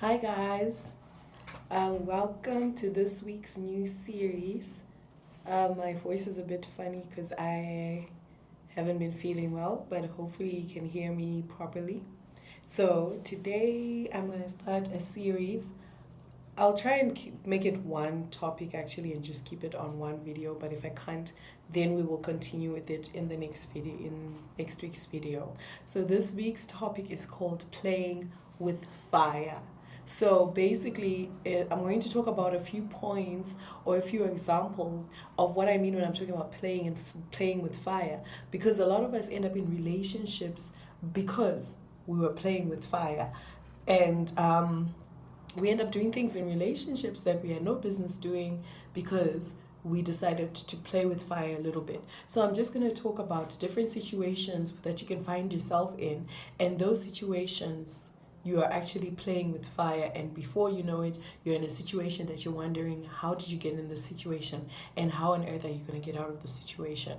Hi, guys. Welcome to this week's new series. My voice is a bit funny because I haven't been feeling well, but hopefully, you can hear me properly. So, today I'm going to start a series. I'll try and make it one topic actually and just keep it on one video, but if I can't, then we will continue with it in the next video, in next week's video. So, this week's topic is called Playing with Fire. So basically, I'm going to talk about a few points or a few examples of what I mean when I'm talking about playing with fire. Because a lot of us end up in relationships because we were playing with fire, and we end up doing things in relationships that we had no business doing because we decided to play with fire a little bit. So I'm just going to talk about different situations that you can find yourself in, and those situations you are actually playing with fire, and before you know it, you're in a situation that you're wondering, how did you get in this situation, and how on earth are you going to get out of the situation?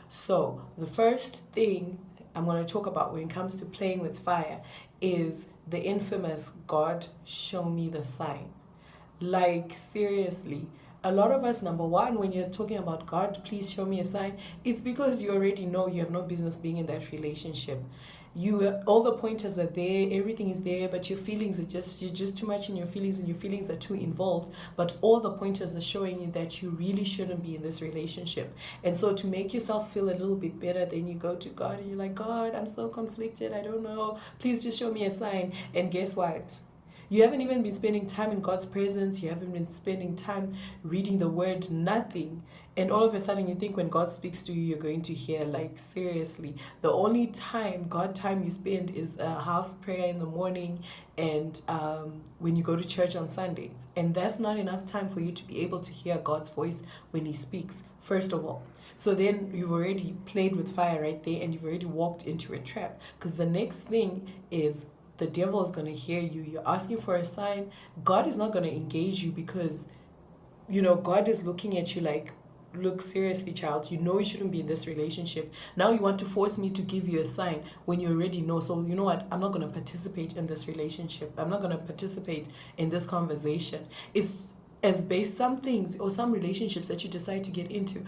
So the first thing I'm going to talk about when it comes to playing with fire is the infamous God show me the sign. Like, seriously, a lot of us, number one, when you're talking about God, please show me a sign, it's because you already know you have no business being in that relationship. All the pointers are there, everything is there, but your feelings are you're just too much in your feelings, and your feelings are too involved. But all the pointers are showing you that you really shouldn't be in this relationship. And so to make yourself feel a little bit better, then you go to God and you're like, God, I'm so conflicted, I don't know, please just show me a sign. And guess what? You haven't even been spending time in God's presence. You haven't been spending time reading the word, nothing. And all of a sudden, you think when God speaks to you, you're going to hear. Like, seriously, the only God time you spend is half prayer in the morning and when you go to church on Sundays. And that's not enough time for you to be able to hear God's voice when He speaks, first of all. So then you've already played with fire right there, and you've already walked into a trap. Because the next thing is, the devil is going to hear you. You're asking for a sign. God is not going to engage you because, God is looking at you like, look, seriously, child, you know you shouldn't be in this relationship. Now you want to force me to give you a sign when you already know. So, you know what? I'm not going to participate in this relationship. I'm not going to participate in this conversation. It's as based some things or some relationships that you decide to get into,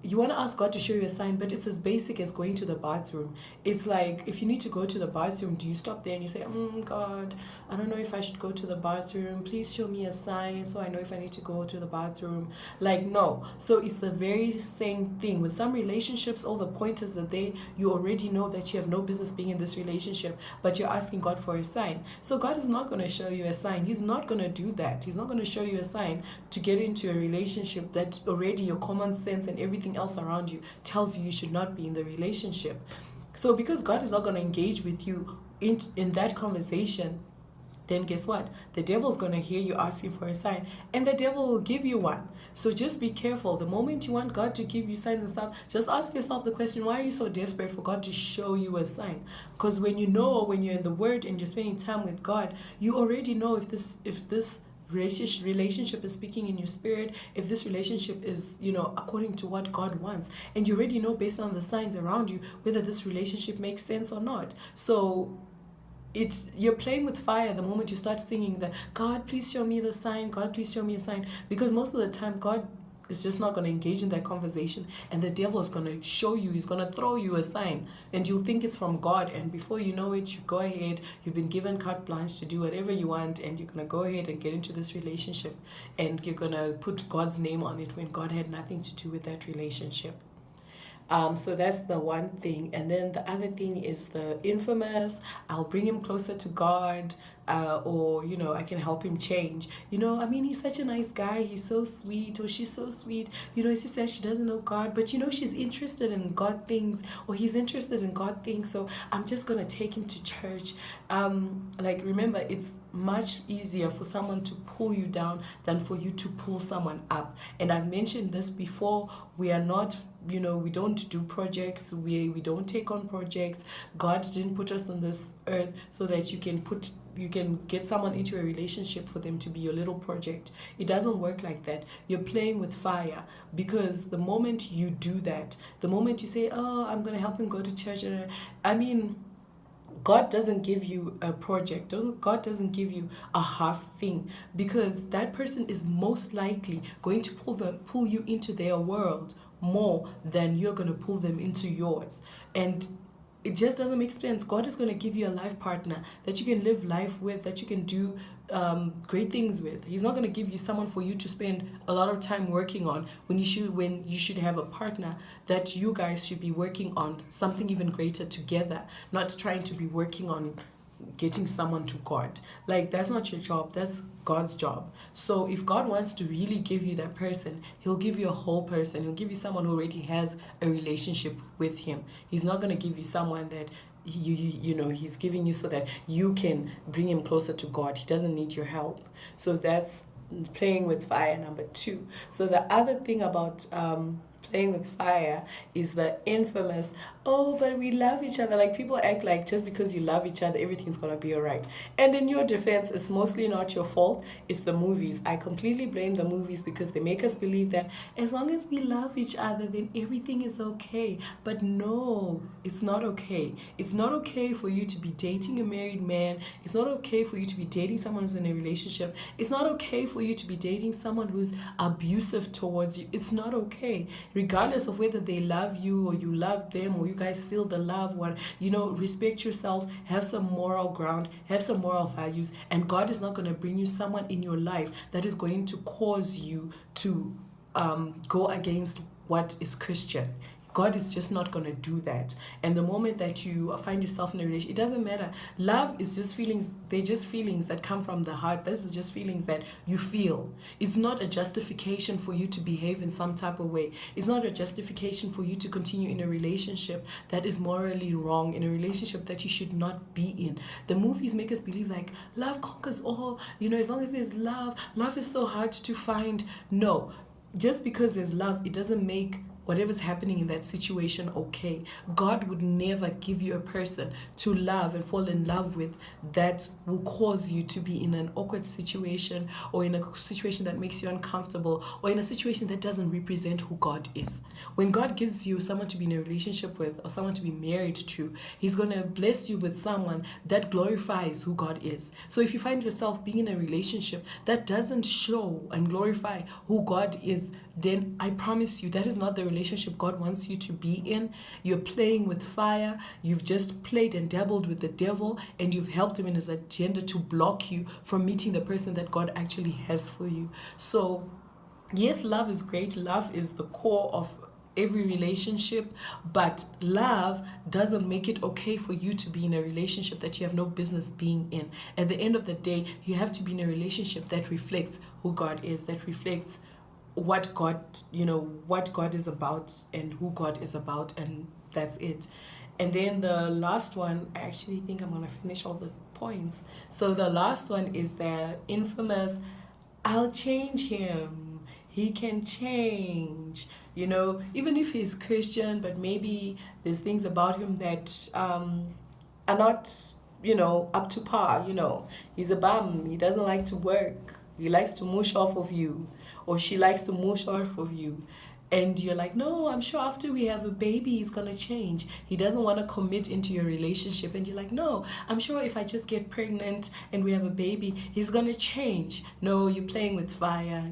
you want to ask God to show you a sign, but it's as basic as going to the bathroom. It's like, if you need to go to the bathroom, do you stop there and you say, God, I don't know if I should go to the bathroom. Please show me a sign so I know if I need to go to the bathroom. Like, no. So it's the very same thing. With some relationships, all the pointers are there. You already know that you have no business being in this relationship, but you're asking God for a sign. So God is not going to show you a sign. He's not going to do that. He's not going to show you a sign to get into a relationship that already your common sense and everything else around you tells you should not be in the relationship. So because God is not going to engage with you in that conversation, then guess what? The devil's going to hear you asking for a sign, and the devil will give you one. So just be careful. The moment you want God to give you signs and stuff, just ask yourself the question, why are you so desperate for God to show you a sign? Because when you're in the Word and you're spending time with God, you already know if this relationship is speaking in your spirit, if this relationship is, according to what God wants. And you already know based on the signs around you whether this relationship makes sense or not. So you're playing with fire the moment you start singing that, God, please show me the sign, God, please show me a sign. Because most of the time, God is just not going to engage in that conversation, and the devil is going to show you, he's going to throw you a sign, and you'll think it's from God, and before you know it, you go ahead, you've been given carte blanche to do whatever you want, and you're going to go ahead and get into this relationship, and you're going to put God's name on it when God had nothing to do with that relationship. So that's the one thing. And then the other thing is the infamous, I'll bring him closer to God, or, I can help him change. He's such a nice guy. He's so sweet, or she's so sweet. It's just that she doesn't know God, but, she's interested in God things, or he's interested in God things. So I'm just going to take him to church. Remember, it's much easier for someone to pull you down than for you to pull someone up. And I've mentioned this before. We are not, we don't do projects, we don't take on projects. God didn't put us on this earth so that you can get someone into a relationship for them to be your little project. It doesn't work like that. You're playing with fire, because the moment you do that, the moment you say, oh, I'm going to help him go to church, God doesn't give you a project. God doesn't give you a half thing, because that person is most likely going to pull you into their world more than you're going to pull them into yours. And it just doesn't make sense. God is going to give you a life partner that you can live life with, that you can do great things with. He's not going to give you someone for you to spend a lot of time working on, when you should have a partner that you guys should be working on something even greater together, not trying to be working on getting someone to God. Like, that's not your job, that's God's job. So if God wants to really give you that person, he'll give you a whole person. He'll give you someone who already has a relationship with him. He's not going to give you someone that he's giving you so that you can bring him closer to God. He doesn't need your help. So that's playing with fire number 2. So the other thing about playing with fire is the infamous, oh, but we love each other. Like, people act like just because you love each other, everything's gonna be all right. And in your defense, it's mostly not your fault. It's the movies. I completely blame the movies, because they make us believe that as long as we love each other, then everything is okay. But no, it's not okay. It's not okay for you to be dating a married man. It's not okay for you to be dating someone who's in a relationship. It's not okay for you to be dating someone who's abusive towards you. It's not okay. Regardless of whether they love you or you love them, or you guys feel the love, respect yourself, have some moral ground, have some moral values, and God is not going to bring you someone in your life that is going to cause you to go against what is Christian. God is just not going to do that. And the moment that you find yourself in a relationship, it doesn't matter. Love is just feelings. They're just feelings that come from the heart. This is just feelings that you feel. It's not a justification for you to behave in some type of way. It's not a justification for you to continue in a relationship that is morally wrong, in a relationship that you should not be in. The movies make us believe like love conquers all. As long as there's love is so hard to find. No, just because there's love, it doesn't make whatever's happening in that situation okay. God would never give you a person to love and fall in love with that will cause you to be in an awkward situation, or in a situation that makes you uncomfortable, or in a situation that doesn't represent who God is. When God gives you someone to be in a relationship with, or someone to be married to, he's going to bless you with someone that glorifies who God is. So if you find yourself being in a relationship that doesn't show and glorify who God is, then I promise you that is not the relationship God wants you to be in. You're playing with fire. You've just played and dabbled with the devil, and you've helped him in his agenda to block you from meeting the person that God actually has for you. So yes, love is great. Love is the core of every relationship, but love doesn't make it okay for you to be in a relationship that you have no business being in. At the end of the day, you have to be in a relationship that reflects who God is, that reflects what God is about and who God is about, and that's it. And then the last one, I actually think I'm going to finish all the points. So the last one is the infamous, I'll change him. He can change. Even if he's Christian, but maybe there's things about him that are not, up to par. He's a bum. He doesn't like to work. He likes to moosh off of you, or she likes to moosh off of you. And you're like, no, I'm sure after we have a baby, he's going to change. He doesn't want to commit into your relationship. And you're like, no, I'm sure if I just get pregnant and we have a baby, he's going to change. No, you're playing with fire,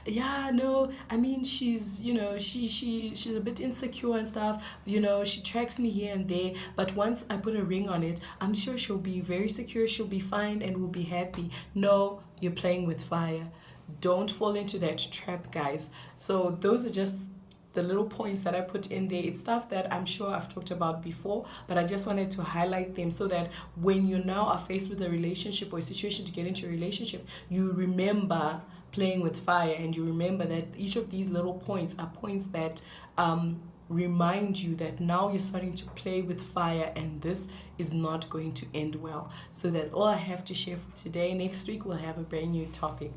Yeah, no, I mean, she's, she's a bit insecure and stuff. She tracks me here and there. But once I put a ring on it, I'm sure she'll be very secure. She'll be fine and we'll be happy. No, you're playing with fire. Don't fall into that trap, guys. So those are just the little points that I put in there. It's stuff that I'm sure I've talked about before, but I just wanted to highlight them so that when you now are faced with a relationship or a situation to get into a relationship, you remember playing with fire, and you remember that each of these little points are points that remind you that now you're starting to play with fire, and this is not going to end well. So that's all I have to share for today. Next week we'll have a brand new topic.